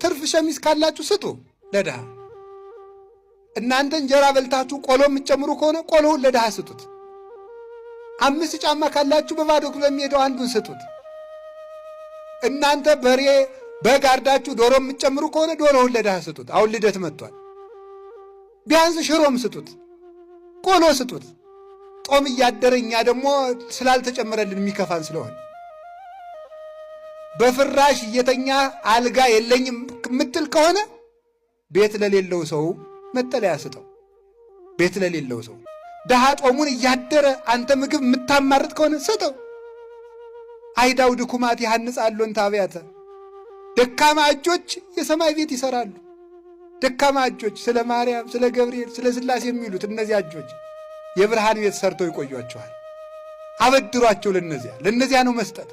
ትርፍ ሸሚዝ ካላችሁ ስጡ ለድሃ። እናንተ እንጀራ በልታችሁ ቆሎ የምትጨምሩ ከሆነ ቆሎውን ለድሃ ስጡት። 5 ጫማ ካላችሁ በባዶ እግሩ ለሚሄደው አንዱን ስጡት። እናንተ በሬ በግ አርዳችሁ ዶሮ የምትጨምሩ ከሆነ ዶሮውን ለድሃ ስጡት። አሁን ልደት መጥቷል። ቢያንስ ሽሮም ስጡት፣ ቆሎ ስጡት። ጦም እያደረ እኛ ደግሞ ስላልተጨመረልን የሚከፋን ስለሆነ በፍራሽ እየተኛ አልጋ የለኝም ምትል ከሆነ ቤት ለሌለው ሰው መጠለያ ስጠው። ቤት ለሌለው ሰው ድሃ ጦሙን እያደረ አንተ ምግብ የምታማርጥ ከሆነ ስጠው። አይዳው ድኩማት ያንጻሉ እንተ አብያተ። ደካማ እጆች የሰማይ ቤት ይሰራሉ። ደካማ እጆች ስለ ማርያም፣ ስለ ገብርኤል፣ ስለ ሥላሴ የሚሉት እነዚያ እጆች የብርሃን ቤት ሰርተው ይቆዩአቸዋል። አበድሯቸው። ለነዚያ ነው መስጠት።